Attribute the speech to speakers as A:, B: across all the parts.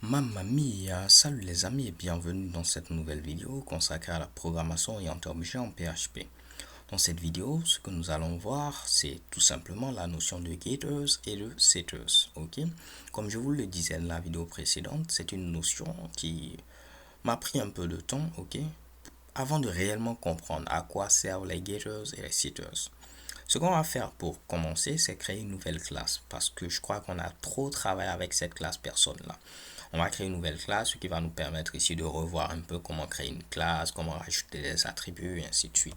A: Mamma mia, salut les amis et bienvenue dans cette nouvelle vidéo consacrée à la programmation orientée objet en PHP. Dans cette vidéo, ce que nous allons voir, c'est tout simplement la notion de getters et de setters. Ok, comme je vous le disais dans la vidéo précédente, c'est une notion qui m'a pris un peu de temps, ok, avant de réellement comprendre à quoi servent les getters et les setters. Ce qu'on va faire pour commencer, c'est créer une nouvelle classe parce que je crois qu'on a trop travaillé avec cette classe personne-là. On va créer une nouvelle classe, ce qui va nous permettre ici de revoir un peu comment créer une classe, comment rajouter des attributs et ainsi de suite.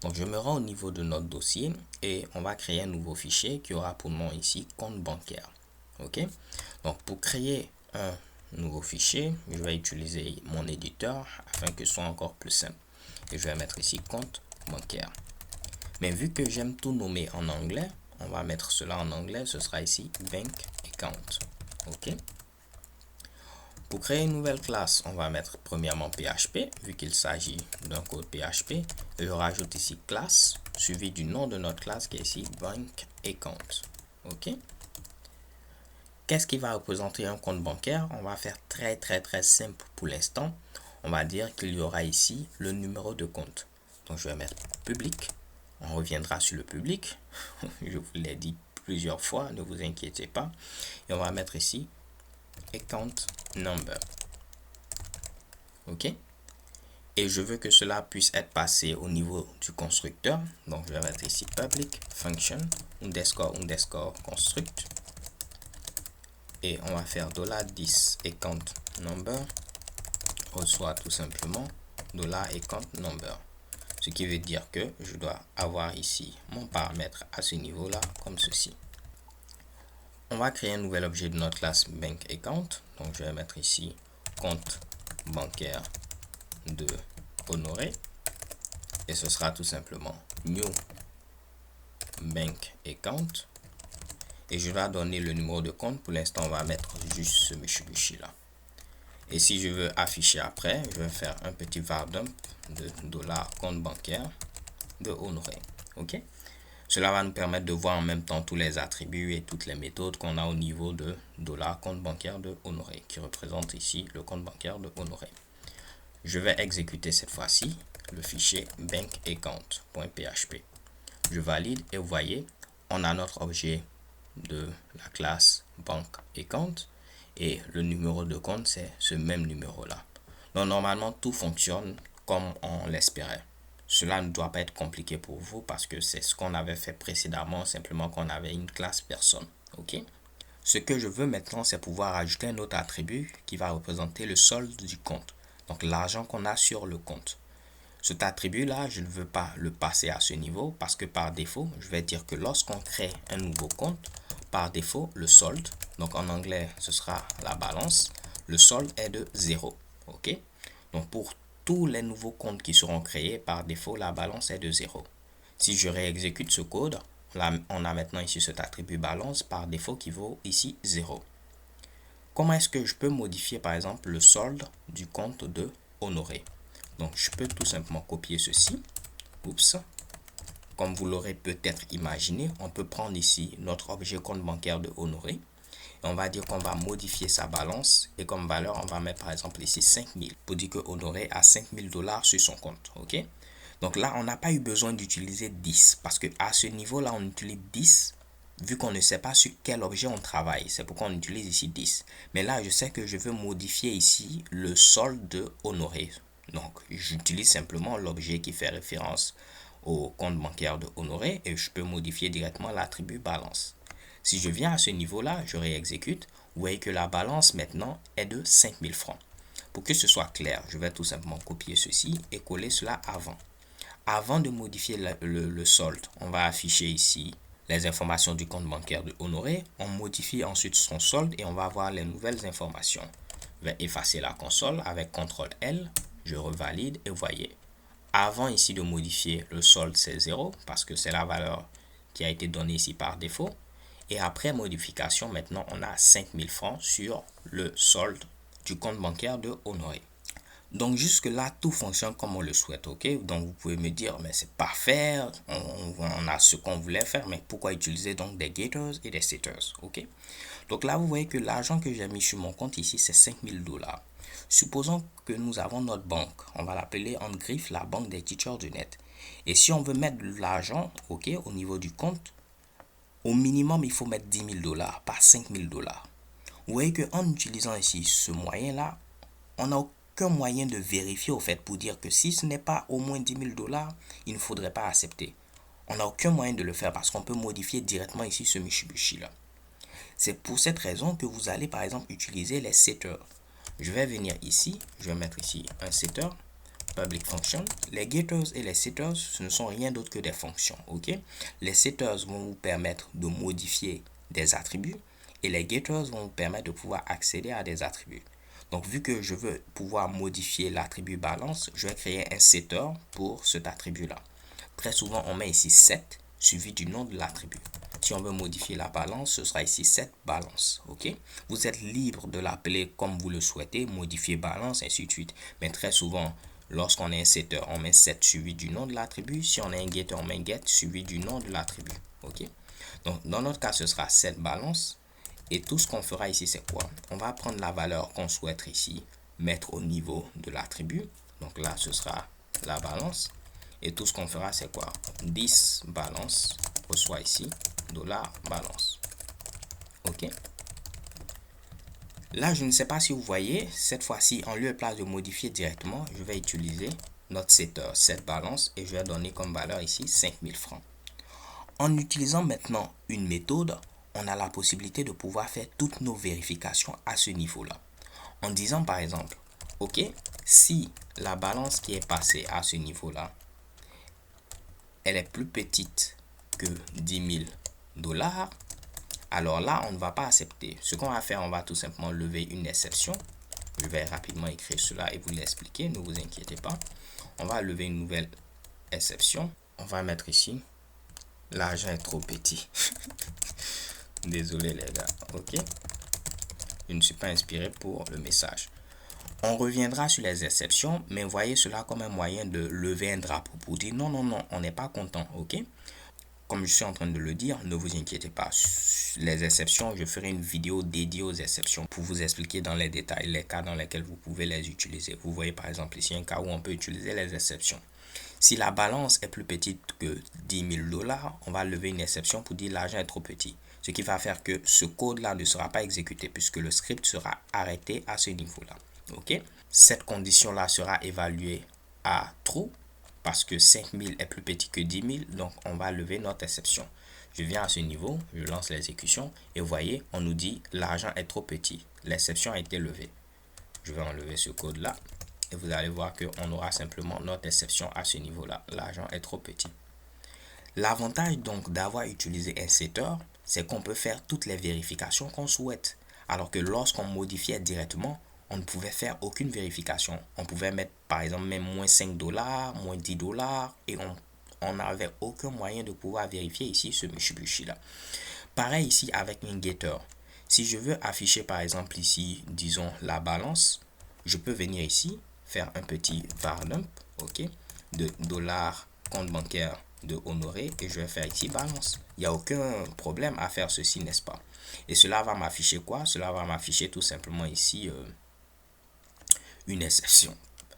A: Donc je me rends au niveau de notre dossier et on va créer un nouveau fichier qui aura pour nom ici compte bancaire. Ok. Donc pour créer un nouveau fichier, je vais utiliser mon éditeur afin que ce soit encore plus simple. Et je vais mettre ici compte bancaire. Mais vu que j'aime tout nommer en anglais, on va mettre cela en anglais, ce sera ici bank account. Ok. Pour créer une nouvelle classe, on va mettre premièrement PHP, vu qu'il s'agit d'un code PHP. Et je rajoute ici classe, suivi du nom de notre classe qui est ici bank account. Ok. Qu'est-ce qui va représenter un compte bancaire? On va faire très simple pour l'instant. On va dire qu'il y aura ici le numéro de compte. Donc je vais mettre public. On reviendra sur le public. Je vous l'ai dit plusieurs fois, ne vous inquiétez pas. Et on va mettre ici account number. Ok. Et je veux que cela puisse être passé au niveau du constructeur. Donc je vais mettre ici public function underscore construct. Et on va faire $10 account number reçoit tout simplement $account number. Ce qui veut dire que je dois avoir ici mon paramètre à ce niveau-là comme ceci. On va créer un nouvel objet de notre classe bank account. Donc je vais mettre ici compte bancaire de Honoré. Et ce sera tout simplement new bank account. Et je vais donner le numéro de compte. Pour l'instant, on va mettre juste ce Mitsubishi là. Et si je veux afficher après, je vais faire un petit var dump de $compte bancaire de Honoré. Ok. Cela va nous permettre de voir en même temps tous les attributs et toutes les méthodes qu'on a au niveau de $compte bancaire de Honoré, qui représente ici le compte bancaire de Honoré. Je vais exécuter cette fois-ci le fichier bankaccount.php. Je valide et vous voyez, on a notre objet de la classe bankaccount et le numéro de compte, c'est ce même numéro-là. Donc normalement, tout fonctionne comme on l'espérait. Cela ne doit pas être compliqué pour vous parce que c'est ce qu'on avait fait précédemment, simplement qu'on avait une classe personne. Ok. Ce que je veux maintenant, c'est pouvoir ajouter un autre attribut qui va représenter le solde du compte. Donc l'argent qu'on a sur le compte. Cet attribut-là, je ne veux pas le passer à ce niveau parce que par défaut, je vais dire que lorsqu'on crée un nouveau compte, par défaut, le solde, donc en anglais, ce sera la balance, le solde est de 0. Ok. Donc pour tous les nouveaux comptes qui seront créés, par défaut, la balance est de 0. Si je réexécute ce code, on a maintenant ici cet attribut balance par défaut qui vaut ici 0. Comment est-ce que je peux modifier par exemple le solde du compte de Honoré? Donc je peux tout simplement copier ceci. Oups. Comme vous l'aurez peut-être imaginé, on peut prendre ici notre objet compte bancaire de Honoré. Et on va dire qu'on va modifier sa balance. Et comme valeur, on va mettre par exemple ici 5000. Pour dire que Honoré a $5000 sur son compte. Ok. Donc là, on n'a pas eu besoin d'utiliser 10. Parce que à ce niveau-là, on utilise 10. Vu qu'on ne sait pas sur quel objet on travaille. C'est pourquoi on utilise ici 10. Mais là, je sais que je veux modifier ici le solde de Honoré. Donc, j'utilise simplement l'objet qui fait référence au compte bancaire de Honoré et je peux modifier directement l'attribut balance. Si je viens à ce niveau-là, je réexécute. Vous voyez que la balance maintenant est de 5000 francs. Pour que ce soit clair, je vais tout simplement copier ceci et coller cela avant. Avant de modifier le solde, on va afficher ici les informations du compte bancaire de Honoré. On modifie ensuite son solde et on va avoir les nouvelles informations. Je vais effacer la console avec CTRL L. Je revalide et vous voyez, avant ici de modifier le solde c'est 0 parce que c'est la valeur qui a été donnée ici par défaut. Et après modification, maintenant on a 5000 francs sur le solde du compte bancaire de Honoré. Donc jusque là, tout fonctionne comme on le souhaite, ok? Donc vous pouvez me dire, mais c'est parfait, on a ce qu'on voulait faire, mais pourquoi utiliser donc des getters et des setters, ok? Donc là, vous voyez que l'argent que j'ai mis sur mon compte ici, c'est 5000 $. Supposons que nous avons notre banque, on va l'appeler en griffe la banque des teachers du net. Et si on veut mettre de l'argent, ok, au niveau du compte, au minimum, il faut mettre 10 000 $, pas 5 000 $. Vous voyez qu'en utilisant ici ce moyen-là, on n'a aucun moyen de vérifier au fait pour dire que si ce n'est pas au moins 10 000 $, il ne faudrait pas accepter. On n'a aucun moyen de le faire parce qu'on peut modifier directement ici ce Mitsubishi là. C'est pour cette raison que vous allez par exemple utiliser les setters. Je vais venir ici, je vais mettre ici un setter, public function. Les getters et les setters, ce ne sont rien d'autre que des fonctions, ok? Les setters vont vous permettre de modifier des attributs et les getters vont vous permettre de pouvoir accéder à des attributs. Donc, vu que je veux pouvoir modifier l'attribut balance, je vais créer un setter pour cet attribut-là. Très souvent, on met ici set suivi du nom de l'attribut. Si on veut modifier la balance, ce sera ici set balance. Ok? Vous êtes libre de l'appeler comme vous le souhaitez, modifier balance, ainsi de suite. Mais très souvent, lorsqu'on est un setter, on met set suivi du nom de l'attribut. Si on est un getter, on met get suivi du nom de l'attribut. Ok? Donc, dans notre cas, ce sera set balance. Et tout ce qu'on fera ici, c'est quoi? On va prendre la valeur qu'on souhaite ici, mettre au niveau de l'attribut. Donc là, ce sera la balance. Et tout ce qu'on fera, c'est quoi? 10 balance reçoit ici $balance. Ok. Là, je ne sais pas si vous voyez, cette fois-ci, en lieu et place de modifier directement, je vais utiliser notre setter, set balance, et je vais donner comme valeur ici 5000 francs. En utilisant maintenant une méthode, on a la possibilité de pouvoir faire toutes nos vérifications à ce niveau-là. En disant par exemple, ok, si la balance qui est passée à ce niveau-là, elle est plus petite que 10 000 $, alors là, on ne va pas accepter. Ce qu'on va faire, on va tout simplement lever une exception. Je vais rapidement écrire cela et vous l'expliquer, ne vous inquiétez pas. On va lever une nouvelle exception. On va mettre ici, l'argent est trop petit. Désolé les gars, ok. Je ne suis pas inspiré pour le message. On reviendra sur les exceptions, mais voyez cela comme un moyen de lever un drapeau pour dire non, non, non, on n'est pas content, ok. Comme je suis en train de le dire, ne vous inquiétez pas. Les exceptions, je ferai une vidéo dédiée aux exceptions pour vous expliquer dans les détails les cas dans lesquels vous pouvez les utiliser. Vous voyez par exemple ici un cas où on peut utiliser les exceptions. Si la balance est plus petite que 10 000 $, on va lever une exception pour dire l'argent est trop petit. Ce qui va faire que ce code-là ne sera pas exécuté puisque le script sera arrêté à ce niveau-là. Ok? Cette condition-là sera évaluée à true parce que 5000 est plus petit que 10 000, donc on va lever notre exception. Je viens à ce niveau, je lance l'exécution et vous voyez, on nous dit l'argent est trop petit. L'exception a été levée. Je vais enlever ce code-là et vous allez voir qu'on aura simplement notre exception à ce niveau-là. L'argent est trop petit. L'avantage donc d'avoir utilisé un setter, c'est qu'on peut faire toutes les vérifications qu'on souhaite. Alors que lorsqu'on modifiait directement, on ne pouvait faire aucune vérification. On pouvait mettre par exemple même moins 5 $, moins 10 $ et on n'avait aucun moyen de pouvoir vérifier ici ce Mitsubishi là. Pareil ici avec un getter. Si je veux afficher par exemple ici, disons la balance, je peux venir ici, faire un petit var_dump, ok, de dollar compte bancaire de Honoré et je vais faire ici balance. Il n'y a aucun problème à faire ceci, n'est-ce pas? Et cela va m'afficher quoi? Cela va m'afficher tout simplement ici une exception.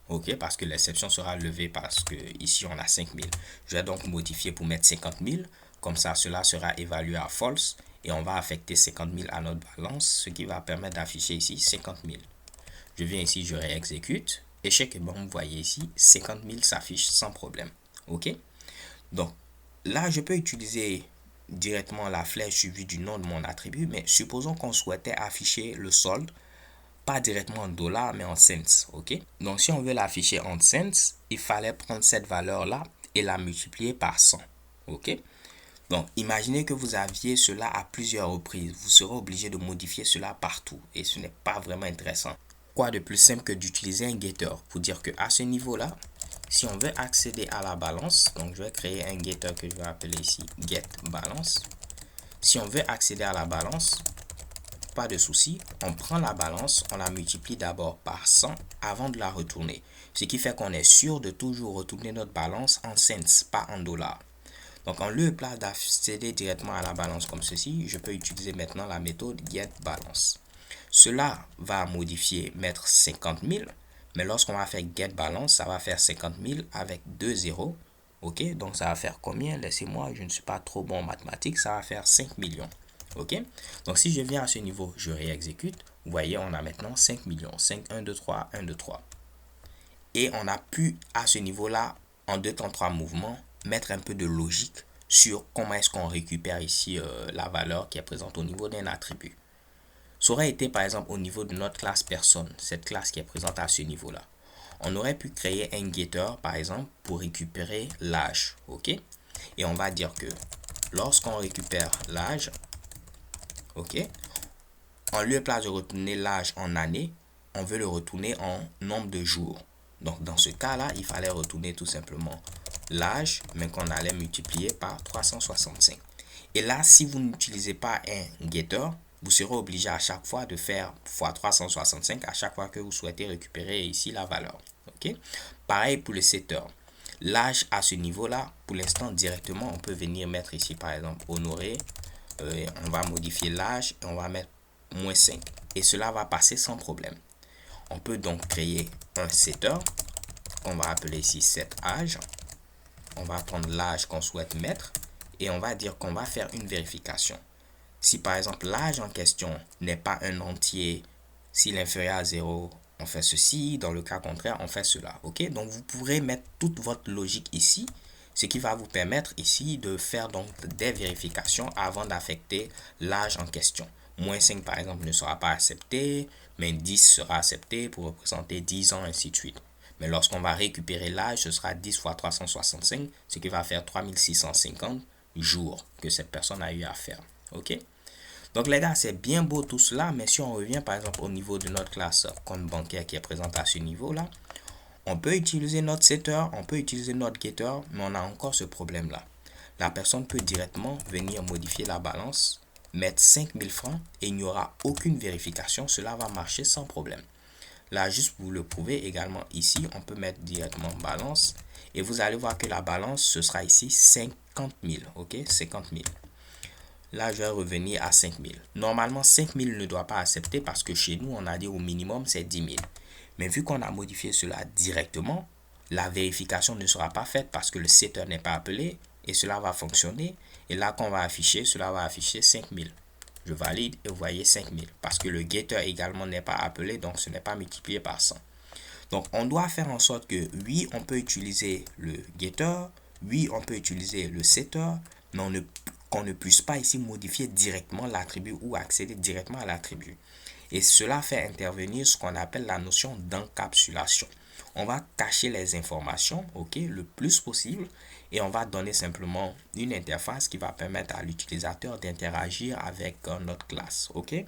A: Ok, parce que l'exception sera levée parce que ici on a 5000. Je vais donc modifier pour mettre 50 000. Comme ça, cela sera évalué à false et on va affecter 50 000 à notre balance, ce qui va permettre d'afficher ici 50 000. Je viens ici, je réexécute. Échec et bon, vous voyez ici, 50 000 s'affiche sans problème. Ok? Donc, là, je peux utiliser directement la flèche suivie du nom de mon attribut, mais supposons qu'on souhaitait afficher le solde pas directement en dollars, mais en cents, ok? Donc, si on veut l'afficher en cents, il fallait prendre cette valeur-là et la multiplier par 100, ok? Donc, imaginez que vous aviez cela à plusieurs reprises. Vous serez obligé de modifier cela partout et ce n'est pas vraiment intéressant. Quoi de plus simple que d'utiliser un getter pour dire que à ce niveau-là, si on veut accéder à la balance, donc je vais créer un getter que je vais appeler ici get balance. Si on veut accéder à la balance, pas de souci. On prend la balance, on la multiplie d'abord par 100 avant de la retourner. Ce qui fait qu'on est sûr de toujours retourner notre balance en cents, pas en dollars. Donc, en lieu d'accéder directement à la balance comme ceci, je peux utiliser maintenant la méthode getBalance. Cela va modifier, mettre 50 000, mais lorsqu'on va faire getBalance, ça va faire 50 000 avec 2 zéros. Ok, donc ça va faire combien? Laissez-moi, je ne suis pas trop bon en mathématiques, ça va faire 5 millions. Ok, donc si je viens à ce niveau, je réexécute. Vous voyez, on a maintenant 5 millions. 5, 1, 2, 3, 1, 2, 3. Et on a pu, à ce niveau-là, en 2 temps 3 mouvements, mettre un peu de logique sur comment est-ce qu'on récupère ici la valeur qui est présente au niveau d'un attribut. Ça aurait été par exemple au niveau de notre classe personne, cette classe qui est présente à ce niveau-là. On aurait pu créer un getter par exemple pour récupérer l'âge, ok? Et on va dire que lorsqu'on récupère l'âge, ok, en lieu de retourner l'âge en année, on veut le retourner en nombre de jours. Donc dans ce cas-là, il fallait retourner tout simplement l'âge, mais qu'on allait multiplier par 365. Et là, si vous n'utilisez pas un getter, vous serez obligé à chaque fois de faire x 365 à chaque fois que vous souhaitez récupérer ici la valeur. Ok? Pareil pour le setter. L'âge à ce niveau-là, pour l'instant, directement, on peut venir mettre ici, par exemple, honoré. On va modifier l'âge et on va mettre moins 5. Et cela va passer sans problème. On peut donc créer un setter qu'on va appeler ici setAge. On va prendre l'âge qu'on souhaite mettre et on va dire qu'on va faire une vérification. Si par exemple l'âge en question n'est pas un entier, s'il est inférieur à 0, on fait ceci. Dans le cas contraire, on fait cela. Ok? Donc vous pourrez mettre toute votre logique ici, ce qui va vous permettre ici de faire donc des vérifications avant d'affecter l'âge en question. Moins 5 par exemple ne sera pas accepté, mais 10 sera accepté pour représenter 10 ans, ainsi de suite. Mais lorsqu'on va récupérer l'âge, ce sera 10 fois 365, ce qui va faire 3650 jours que cette personne a eu à faire. Ok? Donc les gars, c'est bien beau tout cela, mais si on revient par exemple au niveau de notre classe compte bancaire qui est présente à ce niveau-là, on peut utiliser notre setter, on peut utiliser notre getter, mais on a encore ce problème-là. La personne peut directement venir modifier la balance, mettre 5000 francs et il n'y aura aucune vérification, cela va marcher sans problème. Là, juste pour le prouver également ici, on peut mettre directement balance et vous allez voir que la balance, ce sera ici 50 000, ok, 50 000. Là, je vais revenir à 5 000. Normalement, 5 000 ne doit pas accepter parce que chez nous, on a dit au minimum, c'est 10 000. Mais vu qu'on a modifié cela directement, la vérification ne sera pas faite parce que le setter n'est pas appelé et cela va fonctionner. Et là, qu'on va afficher, cela va afficher 5 000. Je valide et vous voyez 5 000 parce que le getter également n'est pas appelé, donc ce n'est pas multiplié par 100. Donc, on doit faire en sorte que oui, on peut utiliser le getter, oui, on peut utiliser le setter, mais qu'on ne puisse pas ici modifier directement l'attribut ou accéder directement à l'attribut. Et cela fait intervenir ce qu'on appelle la notion d'encapsulation. On va cacher les informations, ok, le plus possible, et on va donner simplement une interface qui va permettre à l'utilisateur d'interagir avec notre classe, ok.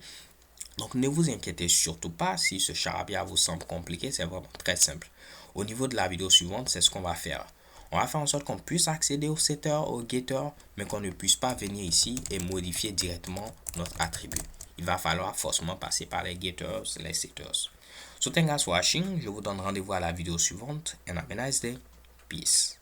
A: Donc ne vous inquiétez surtout pas si ce charabia vous semble compliqué, c'est vraiment très simple. Au niveau de la vidéo suivante, c'est ce qu'on va faire. On va faire en sorte qu'on puisse accéder au setter, au getter, mais qu'on ne puisse pas venir ici et modifier directement notre attribut. Il va falloir forcément passer par les getters, les setters. So thanks for watching. Je vous donne rendez-vous à la vidéo suivante. And have a nice day. Peace.